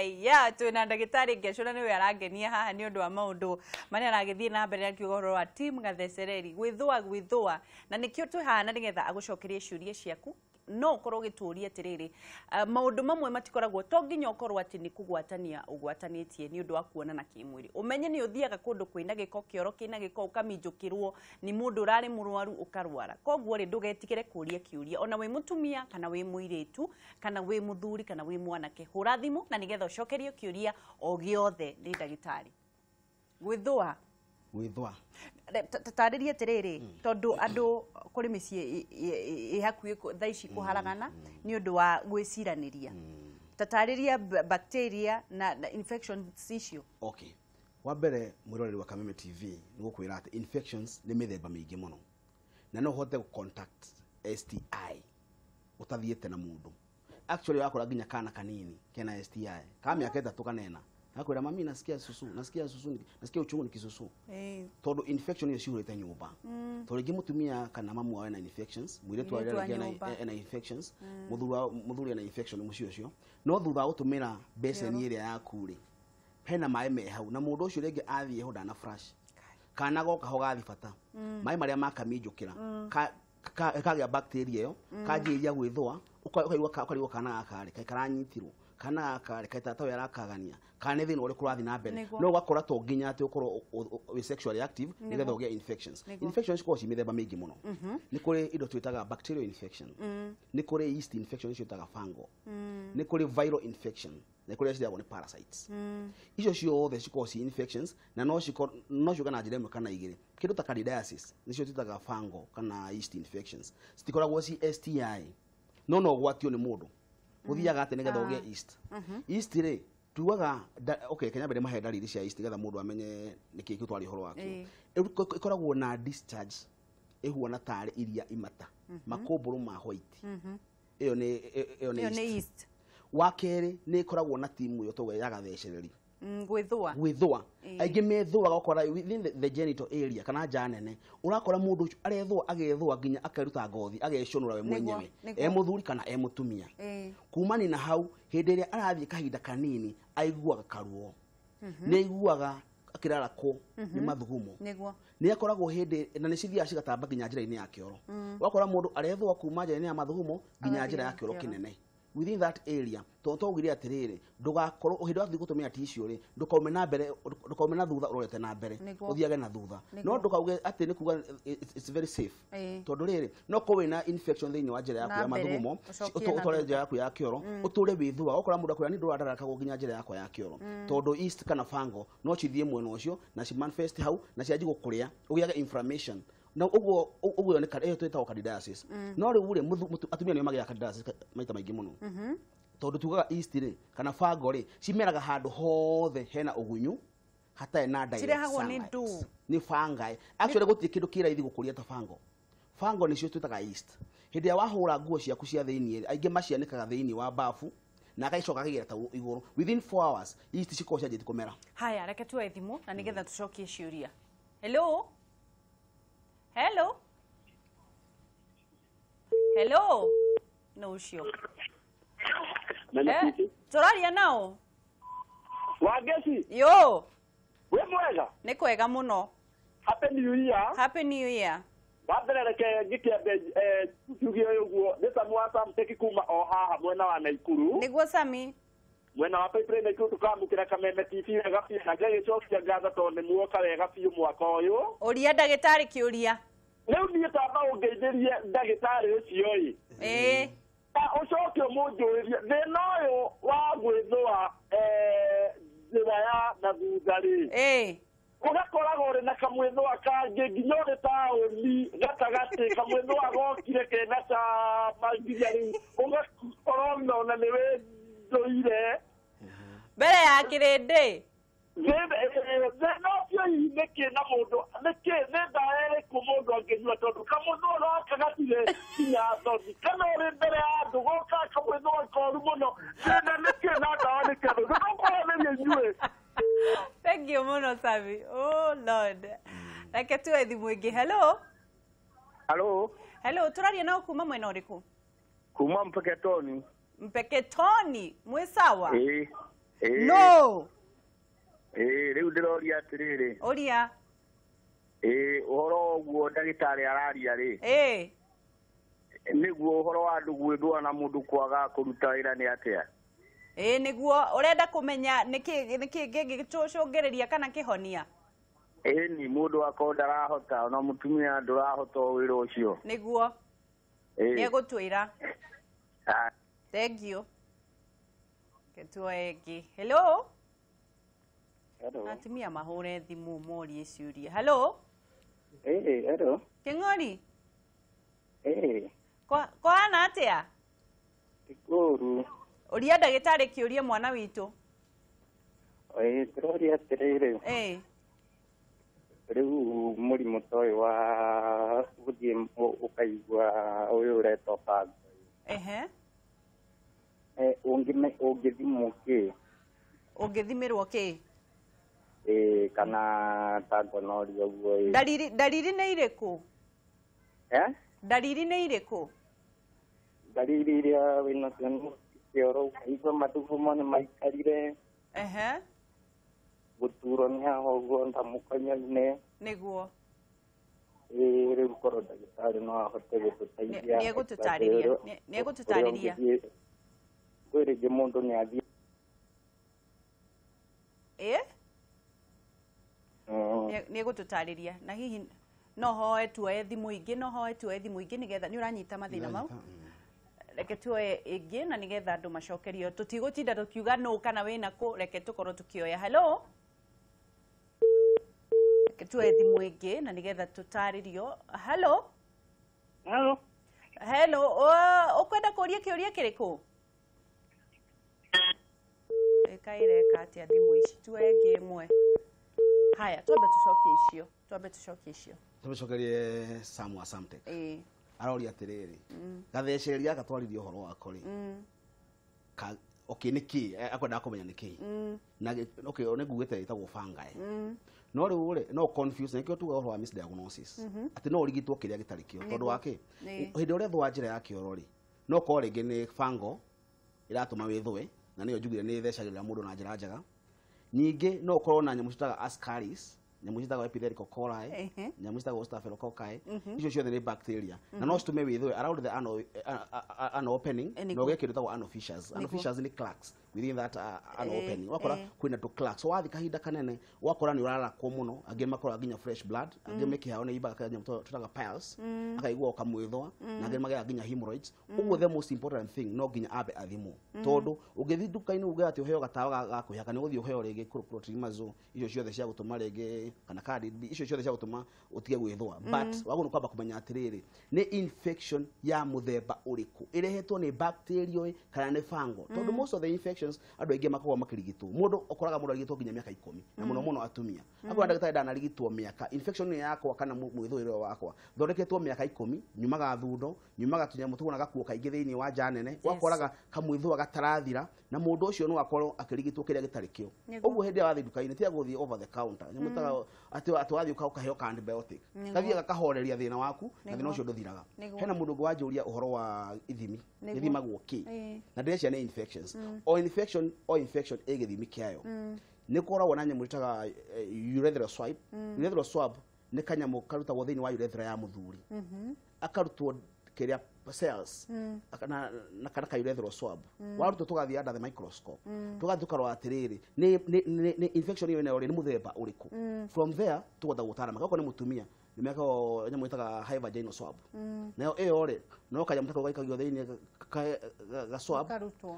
Aya tuna ndagitari ngecona niwe arangenia haha ni undu wa maundu mani aragithie na mbere akiugoro wa team gathecereri gwithua na nikio twihana nigetha agucokerie ciuria ciaku no korwo gituria tiriri maundu mamwe matikoragwo to nginya okorwo ati ni kugwatania ugwatanitie ni undu wa kuona na kimwiri umenye ni uthiaga kundu kwina giko kioro kina giko ukaminjukirwo ni mundu urari murwaru ukarwara koguo ri ndugetikire kuria kiuria ona wi mutumia kana wi muiritu kana wi muthuri kana wi mwanake hura thimu na nigetha ucokerio kiuria o giothe ni ndagitari gwithua tataririe tiriri tondu andu kuri micie ihakui thaici kuharagana ni undu wa gwiciraniria tatariria bacteria na infections issue. Okay, wa mbere mwiroreri wa Kameme TV ngukwira ati infections ni mithemba mingi muno na no hote contact STI utathiete na mundu actually wakora ginya kana kanini kena STI kama miaka 3 kanena akwira mami nasikia susu nasikia uchungu ni kisusu todo infection yo ciurite nyumba to rigi mutumia kana mamu wawe na infections mwire twarira na infections muthuri na infection mucio cio no thutha utumira beseni ire yaku ri hena mai me hau na mundu ucio rege athie ho dana flash kana goka ho gathi fata mai maria makaminjukira kagya bacteria yo kajiria gwithwa ukaigwa kana akare karanyitirwo kana akare kaitata yarakagania kana thina uri kurathi na mbere no gwakora to nginya ati ukorwo we sexually active nigetha ugia infections ko ci mithemba mingi muno ni kuri indo twitaga bacterial infection ni kuri yeast infection icio twitaga fungal ni kuri viral infection ni kuri cia parasites icio ciothe ciko ci infections na no kana njira imwe kana igiri kindu ta candidiasis nicio twitaga fungal kana yeast infections citikoragwo ci STI no gwatio ni mundu uthiaga ate nigetha ugie yeast ri tuaga okay kenya mbere mahe dalili cia yeast getha mundu amenye niki kitwari horo wake ikoragwo na discharge ihuana tare iria imata makomburu ma white iyo ni yeast wakere ni ikoragwo na timu yo togwe ya gathecereri gwithua aingi methua gakora within the genital area kana janene urakora mundu arethua agethua ginya akaruta ngothi agecunura we mwenyewe muthuri kana mutumia kumani na hau hindi ria arathie kahinda kanini aiguaga karuo ni aiguaga akirara ko ni mathugumo ni akoragwo hindi na ni cithia cigatamba ginya njira-ini ya kioro wakora mundu arethua kuma njira-ini ya mathugumo ginya njira ya kioro kinene within that area to ugire atiriri ndugakorwo uhinda wathi gutumia tissue ri ndukaume na mbere ndukaume na thutha urete na mbere uthiage na thutha no ndukauge ati ni kuga it's very safe tondu riri no ko wina infection thini wa njira yaku ya mathugumo utore njira yaku ya kioro uture withua ukora mundu akwira ni ndurandaraka gukinya njira yakwa ya kioro tondu yeast kana fungal no cithie mwena ucio na ci manifest hau na ciaji gukuria ugiage inflammation na ugo ne kare to itawo candidiasis no ri ure atumia ni magia candidiasis maita maingi muno tondu tugaga yeast ri kana fungal ri cimeraga handu hothe hena ugunyu hata na direct ni fungi actually guti kindu kira ithi gukuria ta fungal ni cio twitaga yeast hindi ya wahura nguo ciaku cia thiini aingi macianikaga thiini wa bafu na kaicoka kagira ta iguru within 4 hours yeast ciko cia jiti kumera haya reke tuwe thimu na nigetha tucokie ciuria hello no ucio turaria nao wageci yo we mwega ni kwega muno happy new year wambere ngikiambe tugio yuguo nita mwasa mteki kuma o haha mwena wa Naikuru niguo Sami mwena wa Pipeline Naikuru tukamukira Kameme TV wega pia na ngecokia ngatha tondu muoka wega piu mwaka uyu uria ndagitari kiuria riu ni tamba ungeithirie ndagitari ucio ucoke munjuririe thina uyu wa gwithua njira ya na thutha ri ugakoragwo uri na kamwithua kangi nginya uri tauni gatagati kamwithua gokire kena ca manginya riu ugakorwo na niwe nduire mbere ya kirindi no cio niki na mundu niki ni ndaere ku mundu anginyua tondu kamundu no kagatire kinya thothi kana uri mbere ya andu goka kamwithua koru muno na niki na ndawa ni kindu ndukorwo ni nyue. Thank you muno Sami. Oh Lord. Reke tuwe thimu ingi. Hello turaria nao kuma mwena uriku kuma Mpeketoni mwi sawa No. Riu ndiroria atiriri. Oria. Uhoro guo ndagitari araria ri. Niguo uhoro wa andu gwithwa na mundu kwaga kuruta wira ni atia? Niguo urenda kumenya niki gicungiriria kana kihonia? Ni mundu akonda rahota na mutumia ndurahota wira ucio. Niguo. Niegutwira. Thank you. Ketwegi. Hello? Hello. Atimia mahure thimu morie ciuria. Hello? Hello. Keng'ori? Kwa ana atia? Tikuru. Uria ndagitari kiuria mwana witu. Turoria atiriri. Riu murimu toyo wa guthie ukaigua uyu uretwo pag. Ungithimwo ki? Ungithimirwo ki? Kana tagonoria uguo. Dalili ni iriku? Dalili ni iriku? Dalili iria wina kioro ukaigua mathubu mone maikarire. Guturo ni aho uguo ndamukanyaine. Niguo. Riu korwo ndagitari no ahote gututaithia. Niegututariria. Kwirigi mundu ni athie. Niegututariria na hihi no hoe tuoe thimu ingi nigetha ni uranyita mathina mau. Reke tuoe ingi na nigetha andu macokerio tutigutinda tukiuga no kana wina ku reke tukorwo tukioya. Hello? Reke tuoe thimu ingi na nigetha tutaririo. Hello? Hello, ukwenda kuria kiuria kiriku? Kaireka atia thimu ici tuenge imwe. Haya, twambe tucokie icio. Tucokerie Samu Asante. Aroria atiriri. Gatheceria agatwarithia uhoro wako ri. Okay, niki akwenda kumenya niki. Na okay, one ngugite itagwo fungi. No riu ri no confuse nikio tuga uhoro wa misdiagnosis. Ati no urigitwo kiria gitarikio tondu wake. Hindi uria thwa njira ya kioro ri. No ko ringi ni fungo iratuma withwe na niyo njugire ni thecagirira mundu na njira njega. Nyingi no ukorwo na nyamu citaga ascaris, nyamu citaga epithelial coli, nyamu citaga staphylococcus. Icio ciothe ni bacteria. Na no citume withwe around the an opening no geke nditagwo anal fissures. Anal fissures ni cracks within that an opening. Wakora kwina to cracks. So wathi kahinda kanene wakora ni urara kwa muno, angi makora nginya fresh blood, angi mekihao ni ibaga nyamu tutaga piles, akaigwa kamwithwa na angi magera nginya hemorrhoids. Uguo the most important thing no nginya abe athimo. Tondu ugithi duka-ini uge ati uheo gatawa ga kuhaka ni guthi uheo rege proteinimazo icio ciothe cia gutuma rege kana cardid icio ciothe cia gutuma utige gwithwa. But wago kwamba kumenya atiriri ni infection ya muthemba uriku irehetwo ni bacteria kana ni fungo. Tondu most of the infections andu aingi makorwo makirigitwo. Mundu ukoraga mundu arigitwo nginya miaka 10 na muno atumia. Akwa ndagitari ndanarigitwo miaka infection ni yakwa kana mwithwiro wakwa thondeketwo miaka 10 nyumaga thundo nyumaga tunyamu tugona gakuo kaingi thiini wa janene wakoraga kamwithwa gatarathira na mundu ucio no akorwo akirigitwo kiria gitarikio. Uguo hindi ya wathi duka-ini tia guthi over the counter nyamutaga ati wathi ukaheo antibiotic kathia gakahoreria thina waku na thina ucio nduthiraga. Hena mundu gwanjuria uhoro wa ithimi ithimagwo ki na ndecia ni infections o infection egithimi kiayo ni koragwo na nyamu itaga urethral swab. Urethral swab ni kanyamu karutagwo thiini wa urethra ya muthuri akarutwo kiria cells na kana ka urethral swab waruto tugathia under the microscope tugathukarwa atiriri ni infection iyo ni muthemba uriku. From there tugotha gutara makako ni mutumia ni meko nyamu itaga high vaginal swab nayo iyo ri no kanyamu tako gaikagio thiini ga swab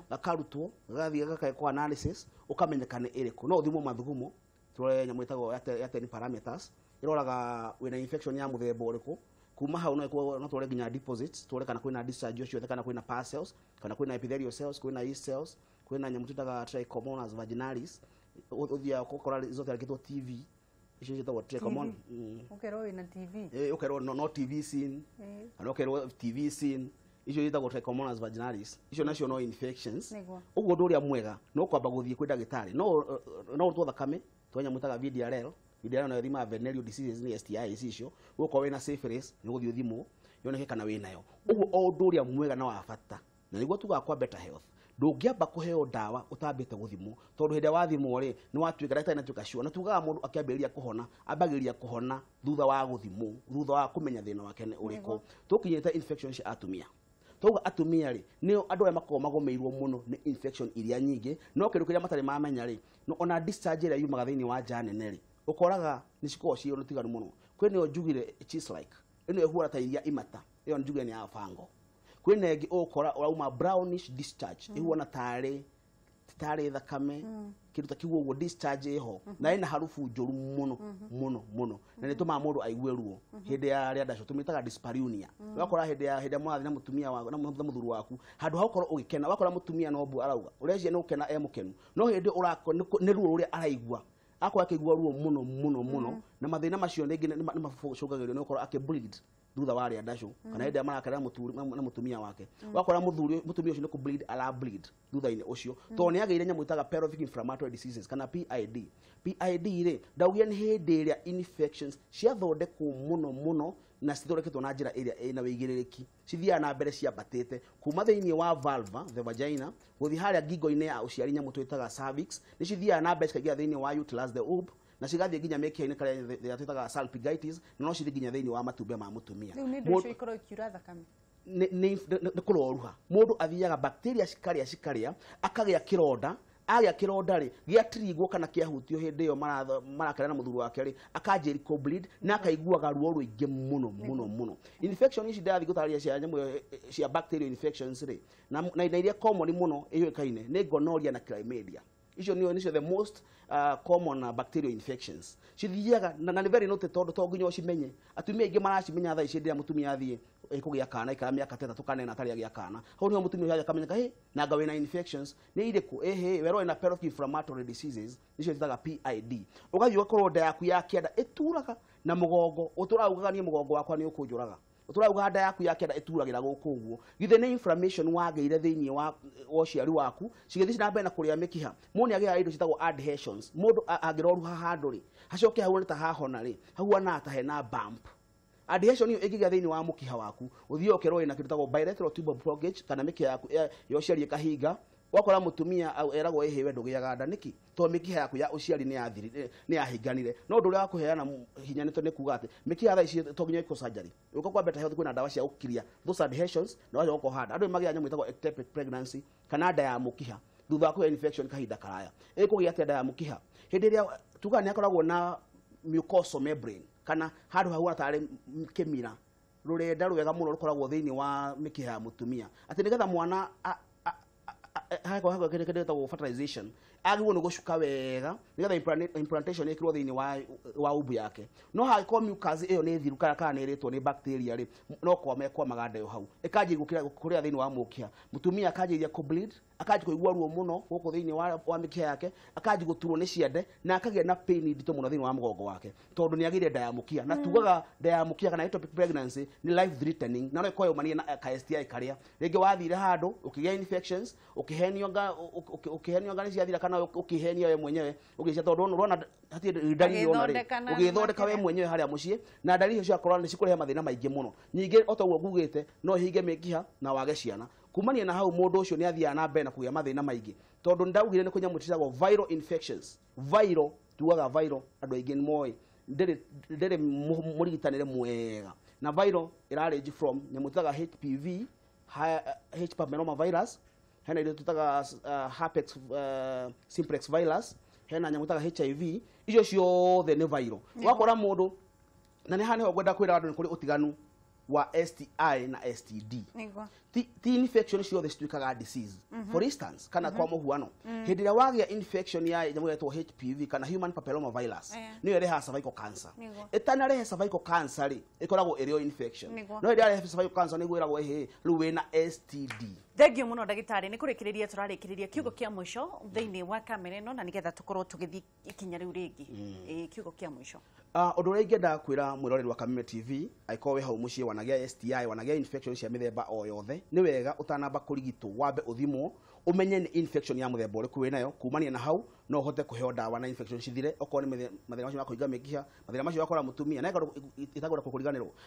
gakarutwo gathia gakae kwa analysis ukamenyekana iriku no thimo mathugumo tule nyamu itago ya parameters iroraga wina infection ya muthemba uriku. Kuma hau no twore nginya deposits twore kana kwina discharge cio kana kwina pus cells kana kwina epithelial cells kwina yeast cells kwina nyamu tutaga trichomonas vaginalis uthia kokora zote arikitwo TV icio citagwo trichomon. Ukero ina TV ukero no TV scene kana ukero TV scene icio citagwo trichomonas vaginalis icio nacio no infections. Uguo nduria mwega no kwamba guthie kwi ndagitari no twotha kame twanya mutaga VDRL na thima venereal diseases ni STIs icio uko wina syphilis ni guthio thimo yoneke kana wina yo. Uguo o nduria mwega na wa bata na niguo tuga kwa better health ndungiamba kuheo ndawa utambite guthimwo tondu hinde wa thimwo ri ni watuika ndagitari na tuika sure na tugaga mundu akiambiriria kuhona ambagiria kuhona thutha wa guthimwo thutha wa kumenya thina wake ni uriko tukinyita infection cia atumia toga atumia ri ni andu aya makoma magomeirwo muno ni infection iria nyingi no kindu kiria matari mamenya ri no ona discharge ria yumaga thiini wa nja nene ri ukoraga ni ciko cio rutiganu muno kwene njugire cheese like ino ehura ta iria imata iyo njugire ni afango kwene ngi ukora urauma brownish discharge ihuana tare thakame kindu takiwo wo discharge iho na ina harufu njuru muno na nituma mundu aigue ruo hinde ya ria ndaco tumitaga dyspareunia wakora hinde mwathi na mutumia waku na muthuru waku handu haukorwo ugikena wakora mutumia no bu arauga urecia no ukena mukenu no hinde urako ni ruo ruria araigua akwa akigua ruo muno na mathina macio ningi ni mafucugagirio no ukora akibleed thutha wa ria ndaco kana hinde marakara na mutumia wake wakora mutumia ucio ni ku bleed ala bleed thutha ine ucio to ni ageire nyamu itaga pelvic inflammatory diseases kana PID ri ndaugia ni hinde ria infections cia thondekwo muno na cithondeketwo na njira iria ina wigiririki cithia na mbere cia batete kuma thiini wa vulva the vagina guthi haria ngingo-ine ya uciari nyamu twitaga cervix ni cithia na mbere cikagia thiini wa uterus the oob na cigathie nginya mekia-ine karia twitaga salpingitis no cithi nginya thiini wa matumbe ma mutumia ndio ikoro ikiura thakame ni kuroruha mundu athiaga bacteria cikaria akagia kironda agia kironda ri gia trigwo kana kiahutio hinde yo marakara na muthuru wake ri akanjeri ko bleed na akaiguaga ruo ruingi muno infection ici ndathi gutaria cia nyamu cia bacterial infections ri na iria common muno iyo kaine ni gonorrhea na chlamydia icio nicio the most common bacterial infections cithiaga na ni very noted to nginya cimenye atumia ingi maracimenya thaa ici ndia mutumia athie ikugia kana ikara miaka 3 kana na tari agia kana hau ni mutumia yaja kamenya he na gawe na infections ni iriku wero ina pelvic inflammatory diseases nicio titaga PID ugathio korwo nda yaku ya kianda ituraga na mugongo uturaugaga ni mugongo wakwa ni ukunjuraga uturauga nda yaku ya kianda ituragira guku uguo githe ni inflammation wageire thiini wa uciari waku cigethi na mbere na kuria mikiha muni agia indo citagwo adhesions mundu agiroruha handu ri hacoke hau ta hahona ri hau ana ta hena bump adhesion iyo igiga thiini wa mukiha waku uthio ukerwo ina kindu tagwo bilateral tubal blockage kana mikiha yaku yociari kahinga wakora mutumia au eragwo ehewe ndugiaga nda niki to mikiha yaku ya uciari ni yathiri ni yahinganire no ndu ria wakuheana hinya nito ni kuga ati mikiha tha ici to nginya iko surgery uko kwa better health kwina ndawa cia ukiria those adhesions na waje uko hard andu magia nyamu itagwo ectopic pregnancy kana nda ya mukiha thutha kwa infection kahinda karaya ikugia ati nda ya mukiha hindi ria tuga ni akoragwo na mucosal membrane kana handu hau atari kemira rurenda rwega muno rukoragwo thiini wa mikiha ya mutumia ati nigetha mwana hako kende tagwo fertilization agwo no gucuka wega nigetha implantation ikirwo thiini wa ubu yake no hako mucus iyo ni thiru kana ni ritwo ni bacteria ri no kwa maganda yo hau ikaje gukira kuria thiini wa mukiha mutumia akajiria ku bleed akaji kuigua ruo muno guku thiini wa mikiha yake akaji guturwo ni ciende na akagia na pain ndito muno thiini wa mugongo wake tondu ni agire nda ya mukiha na tugaga nda ya mukiha kana ectopic pregnancy ni life threatening na no ikoyo mania na STI karia ringi wathire handu ukigia infections ukihenio ngani ciathira kana ukihenia we mwenyewe ugicia tondu urona hati ndari yona ri ugithondeka we mwenyewe haria mucie na ndari cia corona ni cikurehe mathina maingi muno nyingi otaguo ngugite no hinge mikiha na wage ciana kumania na hau mundu ucio ni athia na mbere na kugia mathina maingi tondu ndaugire ni kunyamutithagwo viral infections viral tuaga viral andu aingi ni moi ndere murigitanire mwega na viral irarange from nyamuthaga HPV H papillomavirus hena ile tutaga herpes simplex virus hena nyamutaga HIV icio ciothe ni viral wakora mundu na ni hane ho gwenda kwira andu ni kuri utiganu wa STI na STD ti infection ciothe cituikaga disease for instance kana kwa muhuano hindi ria wagia infection ya nyamu yetwo HPV kana human papillomavirus niyo reha cervical cancer etana reha cervical cancer ri ikoragwo erio infection no ria reha cervical cancer ni gwiragwo riu wina STD thengio muno ndagitari ni kurikiriria turarikiriria kiugo kia mwisho thiini wa kamera ino na nigetha tukorwo tugithi ikinya riu ringi kiugo kia mwisho undu uria ingenda kwira mwiroreri wa Kameme TV aiko we hau mucie wanagia STI wanagia infection cia mithemba o yothe ni wega utanamba kurigitwo wambe uthimwo umenye ni infection ya muthemba uriku we nayo kumania na hau no hote kuheo dawa na infection cithire okwo ni mathina macio makuiga mikiha mathina macio yakora mutumia na itagura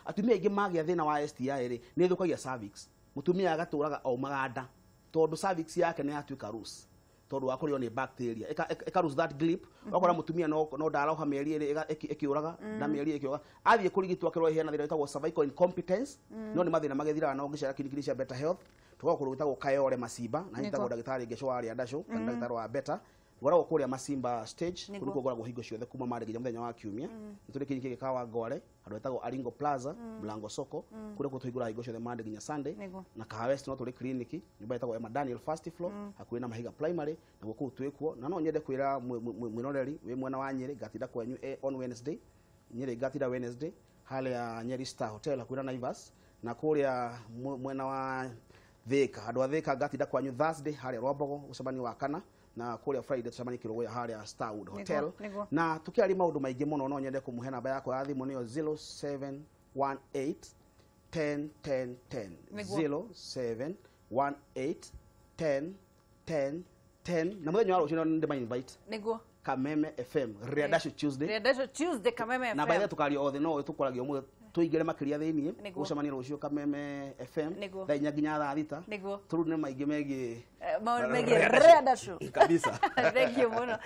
atumia ingi magia thina wa STI ri ni thukagia cervix mutumia agaturaga o maganda tondu cervix yake ni yatuika loose tondu wakorio ni bacteria eka lose that grip wakora mutumia no ndaraha mieri iri ikiuraga na mieri ikiuraga athie kurigitwa kirwa ihena thira itagwo cervical incompetence no ni mathina magethira no ngicera kinikini cia better health tugakuru gitagwo kayore masimba na hitagwo ndagitari ngesho ari andasho kana ndagitari wa better ngoragwo kuria masimba stage kuriko ngoragwo hingo ciothe kuma mari nginya muthenya wa kiumia nituri kinyi gikawa ngore andu etagwo Aringo Plaza Mlango Soko kuria kutuigura hingo ciothe mari nginya Sunday na Kahawest no turi clinic nyumba etagwo Emma Daniel first floor hakuina Mahiga primary na guku twikuo na no nyende kwira mwiroreri we mwena wa Nyeri gatinda kwenyu on Wednesday Nyeri gatinda Wednesday hale ya Nyeri Star Hotel hakuina Naivas na kuria mwena wa Thika andu athika gatinda kwenyu Thursday hale Rombogo ucemani wa kana na kuria Friday tucemani kirogo ya hali ya Starwood Hotel na tukiari maundu maingi muno no nyende kumuhe namba yako ya thimu niyo 0718 10 10 10 0718 10 10 10 na muthenya wa rucio ndi ma invite niguo Kameme FM Riadasho Tuesday Kameme FM na baada tukario othe no tukoragio mu tuigire makiria thiini ucemani rucio Kameme FM thainya nginya thaa thita turu ni maingi megi Riadasho kabisa thank you muno